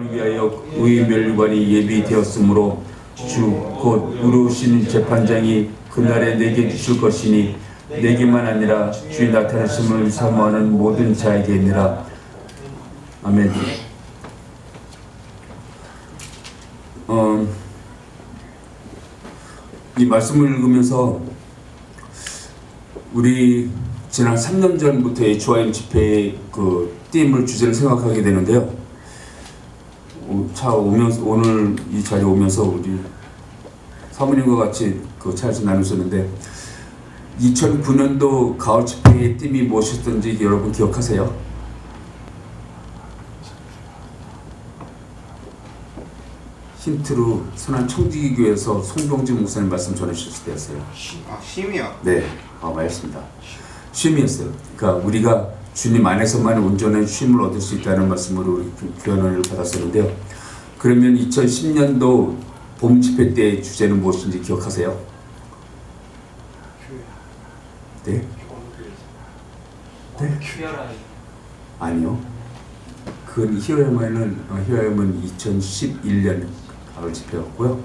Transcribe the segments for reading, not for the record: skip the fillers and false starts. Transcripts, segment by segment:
사람을 위하여 의의 멸류관이 예비되었으므로 주 곧 의로우신 재판장이 그날에 내게 주실 것이니 내게만 아니라 주의 나타나심을 사모하는 모든 자에게니라. 아멘. 이 말씀을 읽으면서 우리 지난 3년 전부터 HYM 집회의 그 띠임을 주제를 생각하게 되는데요. 차 오면서 오늘 이 자리에 오면서 우리 사모님과 같이 그 차에서 나누셨는데 2009년도 가을 집회의 띠임이 무엇이었던지 여러분 기억하세요? 힌트로 선한 청지기교회에서 송병진 목사님 말씀 전해주셨을 때였어요. 쉼이요? 네, 맞습니다. 쉼이었어요. 그러니까 우리가 주님 안에서만 온전한 쉼을 얻을 수 있다는 말씀으로 우리 교환을 받았었는데요. 그러면 2010년도 봄 집회 때의 주제는 무엇인지 기억하세요? 네? 네? 아니요. 그 히어야마는 2011년 가을 집회였고요.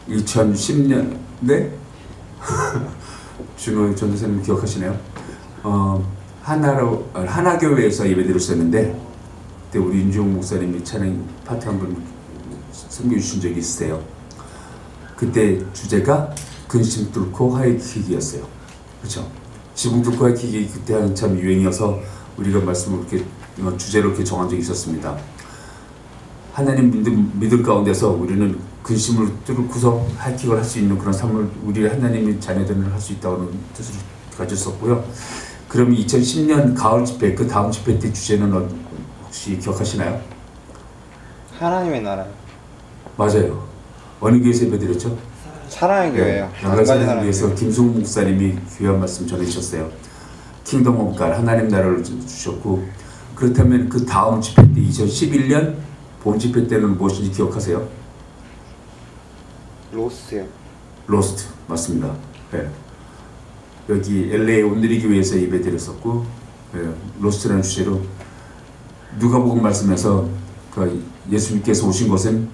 2010년 네? 준호 전도사님 기억하시나요? 하나교회에서 예배드렸었는데 그때 우리 윤종 목사님이 찬양 파트 한 번 섬겨주신 적이 있으세요. 그때 주제가 근심 뚫고 하이킥이었어요. 그렇죠? 지붕 뚫고 하이킥이 그때 한참 유행이어서 우리가 말씀을 이렇게 주제로 이렇게 정한 적이 있었습니다. 하나님 믿음 가운데서 우리는 근심을 뚫고서 하이킥을 할 수 있는 그런 삶을 우리 하나님의 자녀들은 할 수 있다는 뜻을 가졌었고요. 그럼 2010년 가을 집회, 그 다음 집회 때 주제는 혹시 기억하시나요? 하나님의 나라요. 맞아요. 어느 교회에서 예배드렸죠? 사랑의 교회요. 양가사님께서 김승우 목사님이 귀한 말씀 전해주셨어요. 킹덤 오브 갓, 하나님 나라를 주셨고, 그렇다면 그 다음 집회 때 2011년 본 집회 때는 무엇인지 기억하세요? 로스트요. 로스트, 맞습니다. 네. 여기 LA 온누리 교회에서 예배드렸었고, 네. 로스트라는 주제로 누가복음 말씀에서 그 예수님께서 오신 것은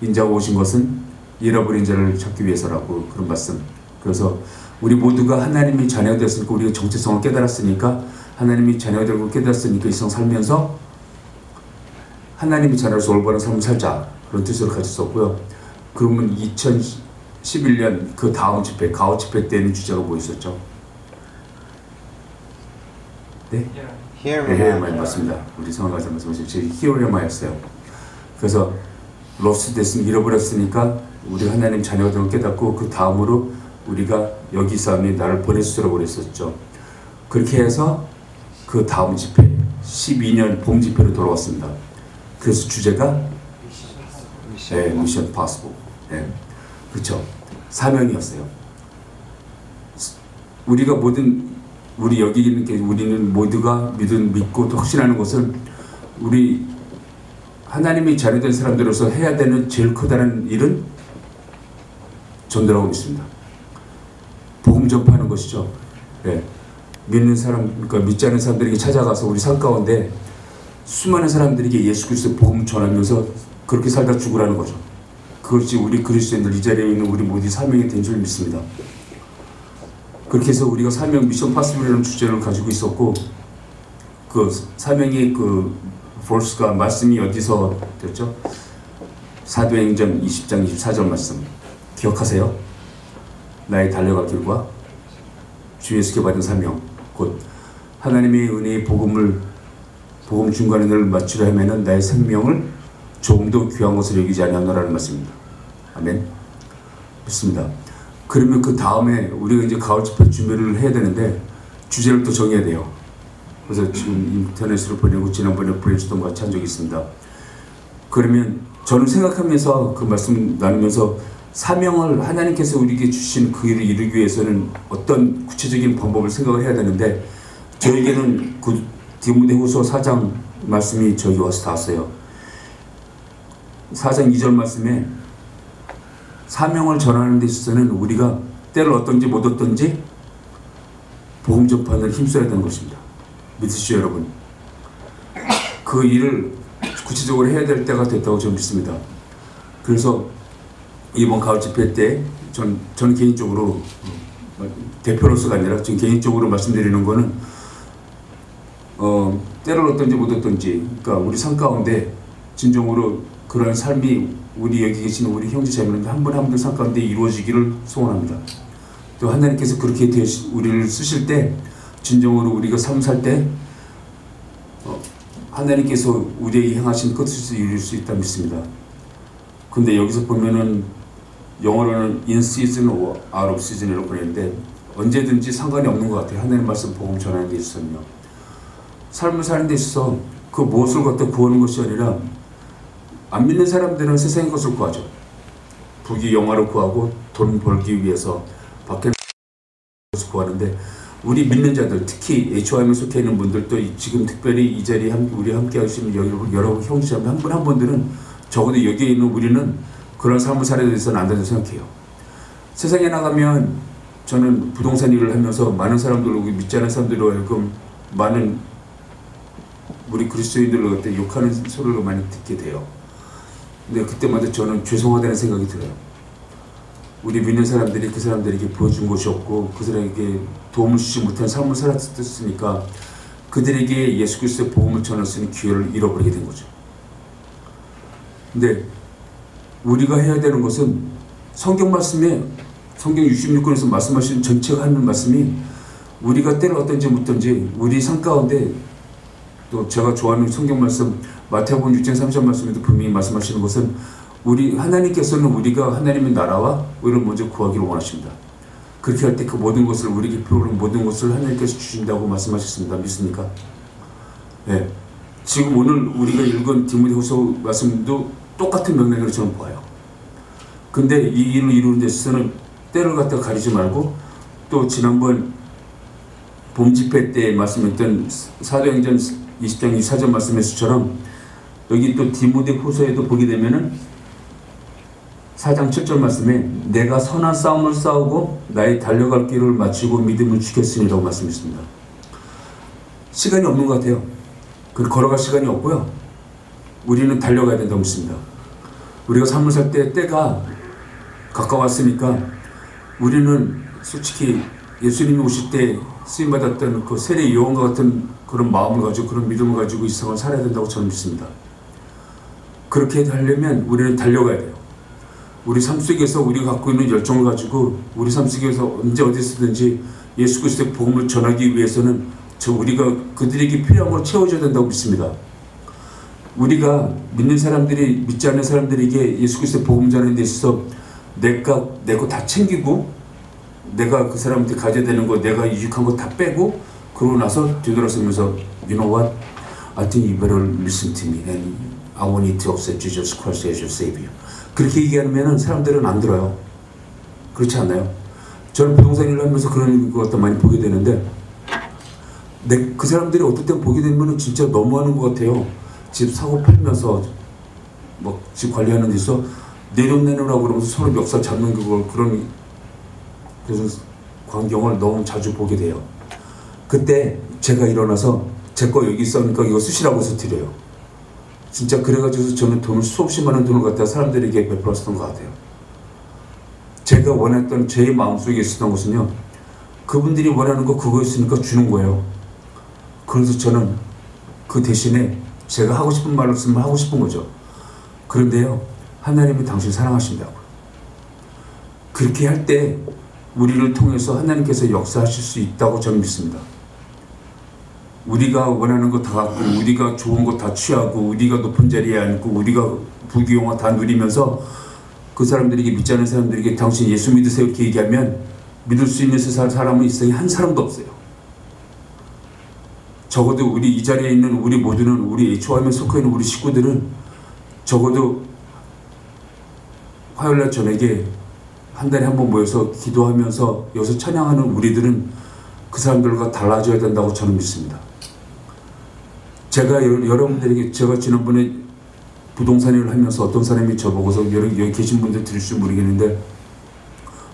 인자가 오신 것은 잃어버린 자를 찾기 위해서라고 그런 말씀. 그래서 우리 모두가 하나님이 자녀가 되었으니까 우리가 정체성을 깨달았으니까 하나님이 자녀가 되고 깨달았으니까 이 세상 살면서 하나님이 자녀로서 올바른 삶을 살자 그런 뜻으로 가졌었고요. 그러면 2011년 그 다음 집회 가을 집회 때는 주제가 뭐였었죠? 네? 히어야마이 맞습니다. 우리 성화가사 말씀하신 히어야마였어요. 그래서 로스 됐으면 잃어버렸으니까 우리 하나님 자녀가 되는 걸 깨닫고 그 다음으로 우리가 여기 사람이 나를 보내주라고 그랬었죠. 그렇게 해서 그 다음 집회 12년 봄 집회로 돌아왔습니다. 그래서 주제가 미션 파서블. 그렇죠. 사명이었어요. 우리가 우리 여기 있는 게 우리는 모두가 믿고 또 확신하는 것은 우리 하나님이 자녀된 사람들로서 해야 되는 제일 커다란 일은 전도라고 믿습니다. 복음 전파하는 것이죠. 네. 믿는 사람, 그러니까 믿지 않는 사람들에게 찾아가서 우리 삶 가운데 수많은 사람들에게 예수 그리스도의 복음 전하면서 그렇게 살다 죽으라는 거죠. 그것이 우리 그리스도인들 이 자리에 있는 우리 모두의 사명이 된 줄 믿습니다. 그렇게 해서 우리가 사명 미션 파서블이라는 주제를 가지고 있었고 그 사명의 그 볼스가 말씀이 어디서 됐죠? 사도행전 20장 24절 말씀 기억하세요? 나의 달려갈 길과 주 예수께 받은 사명 곧 하나님의 은혜의 복음 중간에 늘 맞추려 하면은 나의 생명을 조금도 귀한 것을 여기지 아니하노라는 말씀입니다. 아멘. 믿습니다. 그러면 그 다음에 우리가 이제 가을 집회 준비를 해야 되는데 주제를 또 정해야 돼요. 그래서 지금 인터넷으로 보내고 지난번에 브레인스톰 같이 한 적이 있습니다. 그러면 저는 생각하면서 그 말씀 나누면서 사명을 하나님께서 우리에게 주신 그 일을 이루기 위해서는 어떤 구체적인 방법을 생각을 해야 되는데 저에게는 그 디모데후서 4장 말씀이 저기 와서 닿았어요. 4장 2절 말씀에 사명을 전하는 데 있어서는 우리가 때를 얻든지 못 얻든지 복음 전파를 힘써야 되는 것입니다. 믿으시죠 여러분? 그 일을 구체적으로 해야 될 때가 됐다고 저는 믿습니다. 그래서 이번 가을 집회 때 전 개인적으로 대표로서가 아니라 전 개인적으로 말씀드리는 거는 때를 얻든지 못 얻든지, 그러니까 우리 삶 가운데 진정으로 그러한 삶이 우리 여기 계시는 우리 형제 자매들 한 분 한 분 삶 가운데 이루어지기를 소원합니다. 또 하나님께서 그렇게 우리를 쓰실 때 진정으로 우리가 삶 살 때 하나님께서 우리에게 향하신 끝을 이룰 수 있다 믿습니다. 근데 여기서 보면은 영어로는 in season or out of season이라고 그랬는데 언제든지 상관이 없는 것 같아요. 하나님 말씀 복음 전하는 데 있어서는요. 삶을 사는 데 있어서 그 무엇을 갖다 구하는 것이 아니라 안 믿는 사람들은 세상의 것을 구하죠. 부귀 영화를 구하고 돈 벌기 위해서 밖에 것을 구하는데 우리 믿는 자들, 특히 HOM에 속해 있는 분들도 지금 특별히 이 자리에 우리 함께 하시는 여러 형제자매 한 분 한 분들은 적어도 여기에 있는 우리는 그런 삶을 살아야 돼서는 안 된다고 생각해요. 세상에 나가면 저는 부동산 일을 하면서 많은 사람들로 믿지 않은 사람들로 하여금 많은 우리 그리스도인들을 갖다 욕하는 소리를 많이 듣게 돼요. 근데 그때마다 저는 죄송하다는 생각이 들어요. 우리 믿는 사람들이 그 사람들에게 보여준 것이 없고 그 사람에게 도움을 주지 못한 삶을 살았으니까 그들에게 예수 그리스도의 복음을 전할 수 있는 기회를 잃어버리게 된 거죠. 근데 우리가 해야 되는 것은 성경 말씀에 성경 66권에서 말씀하신 전체가 하는 말씀이 우리가 때를 얻든지 묻든지 우리 삶 가운데 또 제가 좋아하는 성경 말씀 마태복음 6장 30절 말씀에도 분명히 말씀하시는 것은 우리 하나님께서는 우리가 하나님의 나라와 의를 먼저 구하기를 원하십니다. 그렇게 할 때 그 모든 것을 우리에게 필요한 모든 것을 하나님께서 주신다고 말씀하셨습니다. 믿습니까? 네. 지금 오늘 우리가 읽은 디모데후서 말씀도 똑같은 명령을 저는 봐요. 근데 이 일을 이루는 데 있어서는 때를 갖다 가리지 말고 또 지난번 봄 집회 때 말씀했던 사도행전 20장 24절 말씀에서처럼 여기 또 디모데후서에도 보게 되면은 4장 7절 말씀에 내가 선한 싸움을 싸우고 나의 달려갈 길을 마치고 믿음을 지켰으니라고 말씀했습니다. 시간이 없는 것 같아요. 걸어갈 시간이 없고요. 우리는 달려가야 된다고 믿습니다. 우리가 삶을 살 때 때가 가까웠으니까 우리는 솔직히 예수님이 오실 때 쓰임받았던 그 세례 요한과 같은 그런 마음을 가지고 그런 믿음을 가지고 이 세상을 살아야 된다고 저는 믿습니다. 그렇게 하려면 우리는 달려가야 돼요. 우리 삶 속에서 우리가 갖고 있는 열정을 가지고 우리 삶 속에서 언제 어디서든지 예수 그리스도의 복음을 전하기 위해서는 우리가 그들에게 필요한 걸 채워줘야 된다고 믿습니다. 우리가 믿는 사람들이 믿지 않는 사람들에게 예수 그리스도의 복음 전하는 데 있어서 내 거 다 챙기고 내가 그 사람한테 가져야 되는 거 내가 유익한 거 다 빼고 그러고 나서 뒤돌아서면서 You know what? I think you better listen to me and I want you to accept Jesus Christ as your Savior. 그렇게 얘기하면 사람들은 안 들어요. 그렇지 않나요? 저는 부동산 일을 하면서 그런 것 많이 보게 되는데 그 사람들이 어떨 때 보게 되면 진짜 너무하는 것 같아요. 집 사고 팔면서 뭐 집 관리하는 데서 내려내느라고 그러면서 서로 멱살 잡는 그런 광경을 너무 자주 보게 돼요. 그때 제가 일어나서 제 거 여기 있으니까 이거 쓰시라고 해서 드려요. 진짜 그래가지고 저는 돈을 수없이 많은 돈을 갖다 사람들에게 베풀었던 것 같아요. 제가 원했던 제 마음속에 있었던 것은요. 그분들이 원하는 거 그거 있으니까 주는 거예요. 그래서 저는 그 대신에 제가 하고 싶은 말씀을 하고 싶은 거죠. 그런데요. 하나님이 당신 사랑하신다고. 그렇게 할 때 우리를 통해서 하나님께서 역사하실 수 있다고 저는 믿습니다. 우리가 원하는 거 다 갖고 우리가 좋은 거 다 취하고 우리가 높은 자리에 앉고 우리가 부귀영화 다 누리면서 그 사람들에게 믿지 않는 사람들에게 당신 예수 믿으세요 이렇게 얘기하면 믿을 수 있는 사람은 이 세상에 한 사람도 없어요. 적어도 우리 이 자리에 있는 우리 모두는 우리 HOM에 속해 있는 우리 식구들은 적어도 화요일날 저녁에 한 달에 한 번 모여서 기도하면서 여기서 찬양하는 우리들은 그 사람들과 달라져야 된다고 저는 믿습니다. 제가 여러분들에게 제가 지난번에 부동산 일을 하면서 어떤 사람이 저보고서 여기 계신 분들 들을지 모르겠는데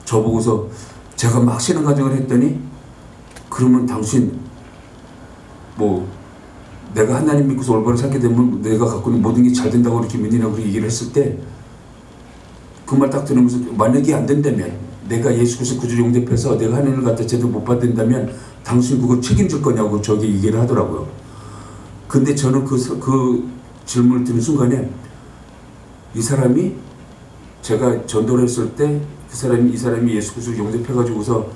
저보고서 제가 막 신앙 가정을 했더니 그러면 당신 뭐 내가 하나님 믿고서 올바로 살게 되면 내가 갖고 있는 모든 게 잘 된다고 이렇게 믿느냐고 그렇게 얘기를 했을 때 그 말 딱 들으면서 만약에 안 된다면 내가 예수 그리스도 구주 영접해서 내가 하나님을 갖다 제대로 못 받는다면 당신 그거 책임질 거냐고 저기 얘기를 하더라고요. 근데 저는 그 질문을 듣는 순간에 이 사람이 제가 전도를 했을 때 이 사람이 예수 그리스도 영접해가지고서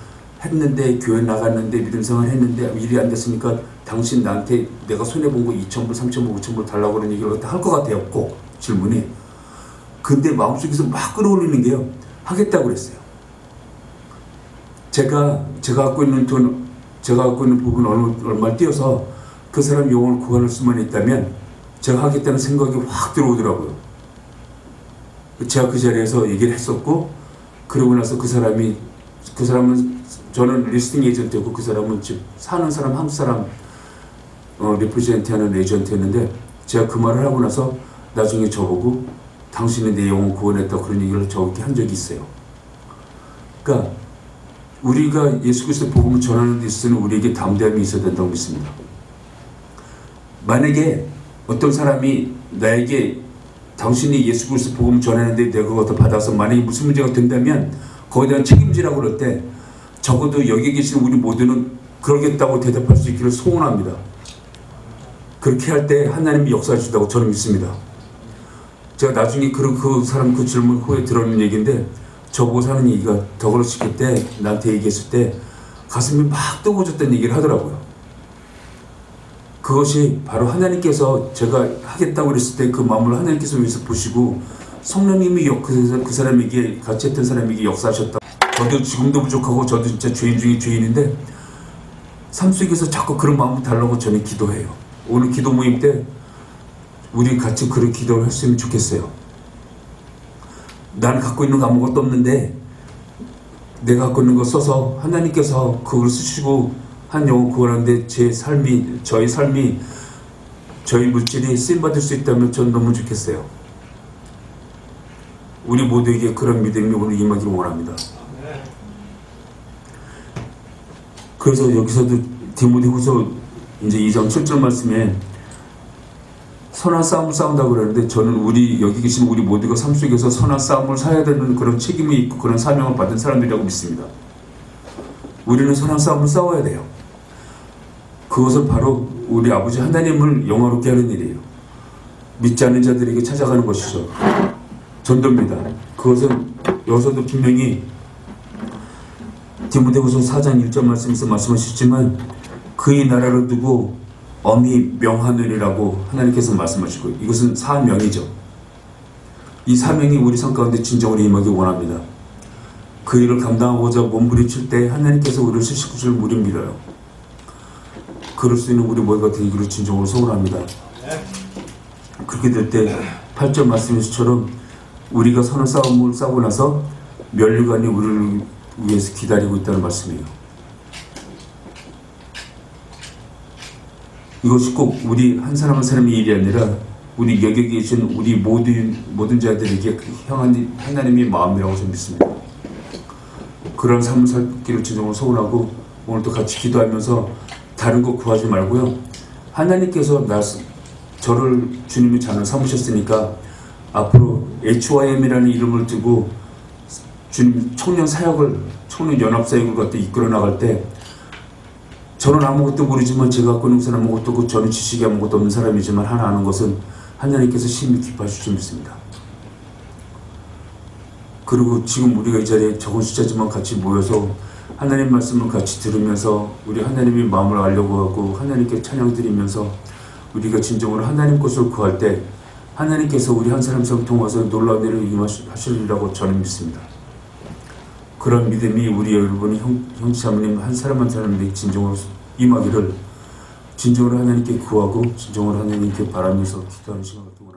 했는데 교회 나갔는데 믿음 생활 했는데 일이 안 됐으니까 당신 나한테 내가 손해본 거 2,000불, 3,000불, 5,000불 달라고 그런 얘기를 할 것 같아요. 꼭 질문이. 근데 마음속에서 막 끌어올리는 게요. 하겠다고 그랬어요. 제가 갖고 있는 돈, 제가 갖고 있는 부분 얼마를 띄어서 그 사람 영혼을 구원할 수만 있다면 제가 하겠다는 생각이 확 들어오더라고요. 제가 그 자리에서 얘기를 했었고, 그러고 나서 그 사람은 저는 리스팅 에이전트였고 그 사람은 집 사는 사람, 한국 사람 리프레젠트 하는 에이전트였는데 제가 그 말을 하고 나서 나중에 저보고 당신이 내 영혼 구원했다 그런 얘기를 저렇게 한 적이 있어요. 그러니까 우리가 예수 그리스도 복음을 전하는 데 있어서는 우리에게 담대함이 있어야 된다고 믿습니다. 만약에 어떤 사람이 나에게 당신이 예수 그리스도 복음을 전하는데 내가 그것을 받아서 만약에 무슨 문제가 된다면 거기에 대한 책임지라고 그럴 때 적어도 여기 계신 우리 모두는 그러겠다고 대답할 수 있기를 소원합니다. 그렇게 할 때 하나님이 역사하신다고 저는 믿습니다. 제가 나중에 그 사람 그 질문 후에 들었는 얘기인데 저보고 사는 얘기가 덕을 시킬 때 나한테 얘기했을 때 가슴이 막 뜨거워졌다는 얘기를 하더라고요. 그것이 바로 하나님께서 제가 하겠다고 그랬을 때 그 마음을 하나님께서 위해서 보시고 성령님이 그 사람에게 같이 했던 사람에게 역사하셨다. 저도 지금도 부족하고 저도 진짜 죄인 중에 죄인인데 삶 속에서 자꾸 그런 마음을 달라고 저는 기도해요. 오늘 기도 모임 때 우리 같이 그런 기도를 했으면 좋겠어요. 나는 갖고 있는 거 아무것도 없는데 내가 갖고 있는 거 써서 하나님께서 그걸 쓰시고 한 영혼 구원하는데 저희 삶이 저희 물질이 쓰임받을 수 있다면 전 너무 좋겠어요. 우리 모두에게 그런 믿음이 오늘 임하기를 원합니다. 그래서 여기서도 디모데후서 이제 2장 7절 말씀에 선한 싸움을 싸운다고 그러는데 저는 여기 계신 우리 모두가 삶 속에서 선한 싸움을 사야 되는 그런 책임이 있고 그런 사명을 받은 사람들이라고 믿습니다. 우리는 선한 싸움을 싸워야 돼요. 그것은 바로 우리 아버지 하나님을 영화롭게 하는 일이에요. 믿지 않는 자들에게 찾아가는 것이죠. 전도입니다. 그것은 여기서도 분명히 디모데후서 4장 1절 말씀에서 말씀하셨지만 그의 나라를 두고 엄히 명하느니라고 하나님께서 말씀하시고 이것은 사명이죠. 이 사명이 우리 삶 가운데 진정으로 임하기 원합니다. 그 일을 감당하고자 몸부림칠 때 하나님께서 우리를 쓰실 줄 우리 믿어요. 그럴 수 있는 우리 모두가 되기를 진정으로 소원합니다. 그렇게 될 때 8절 말씀에서처럼 우리가 선한 싸움을 싸우고 나서 면류관이 우리를 위해서 기다리고 있다는 말씀이에요. 이것이 꼭 우리 한 사람 한 사람의 일이 아니라 우리 여기 계신 우리 모든 자들에게 향한 하나님의 마음이라고 저는 믿습니다. 그런 삶을 살기를 진정으로 소원하고 오늘도 같이 기도하면서 다른 거 구하지 말고요. 하나님께서 저를 주님의 자녀 삼으셨으니까 앞으로 HYM이라는 이름을 두고 주님 청년 연합 사역을 갖다 이끌어 나갈 때 저는 아무것도 모르지만 제가 갖고 있는 것은 아무것도 없고 저는 지식이 아무것도 없는 사람이지만 하나 아는 것은 하나님께서 심히 기뻐하실 줄 믿습니다. 그리고 지금 우리가 이 자리에 적은 숫자지만 같이 모여서 하나님 말씀을 같이 들으면서 우리 하나님의 마음을 알려고 하고 하나님께 찬양 드리면서 우리가 진정으로 하나님 것을 구할 때 하나님께서 우리 한 사람 통해서 놀라운 일을 임하시리라고 저는 믿습니다. 그런 믿음이 우리 여러분이 형제자매님 한 사람 한 사람에게 진정으로 임하기를 진정으로 하나님께 구하고 진정으로 하나님께 바라면서 기도하는 시간을 통해